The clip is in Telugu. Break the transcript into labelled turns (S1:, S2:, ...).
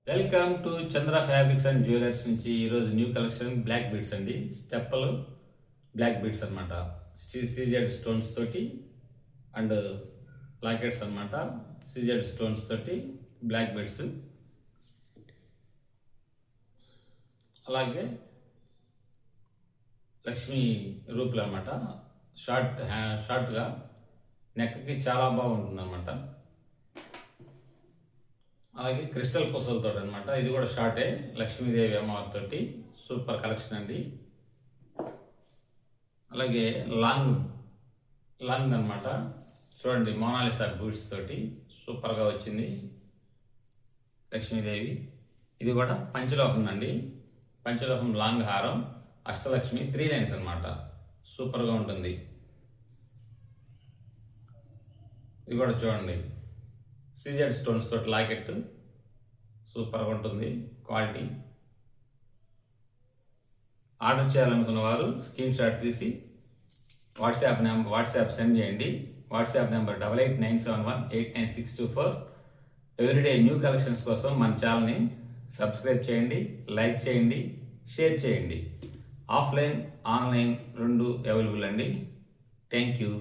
S1: Welcome to Chandra fabrics and jewellers నుంచి ఈరోజు న్యూ కలెక్షన్ బ్లాక్ బీడ్స్ అండి. స్టెప్పలు బ్లాక్ బీడ్స్ అనమాట. సీజెడ్ స్టోన్స్ తోటి అండ్ లాకెట్స్ అనమాట. సీజెడ్ స్టోన్స్ తోటి బ్లాక్ బీడ్స్, అలాగే లక్ష్మీ రూపులు అనమాట. షార్ట్గా నెక్కి చాలా బాగుంటుంది అనమాట. అలాగే క్రిస్టల్ పూసలతో అనమాట. ఇది కూడా షార్టే, లక్ష్మీదేవి అమ్మవారితోటి సూపర్ కలెక్షన్ అండి. అలాగే లాంగ్ అనమాట. చూడండి, మోనాలిసా బూట్స్ తోటి సూపర్గా వచ్చింది లక్ష్మీదేవి. ఇది కూడా పంచలోహం అండి. పంచలోహం లాంగ్ హారం, అష్టలక్ష్మి 3 లైన్స్ అనమాట. సూపర్గా ఉంటుంది. ఇది కూడా చూడండి, సీజెడ్ స్టోన్స్ తోటి లాకెట్ సూపర్గా ఉంటుంది. క్వాలిటీ. ఆర్డర్ చేయాలనుకున్న వారు స్క్రీన్ షాట్ తీసి వాట్సాప్ సెండ్ చేయండి. WhatsApp number 8897189624. Everyday new collections కోసం మన ఛానల్ని సబ్స్క్రైబ్ చేయండి, లైక్ చేయండి, షేర్ చేయండి. ఆఫ్లైన్ ఆన్లైన్ 2 అవైలబుల్ అండి. Thank you.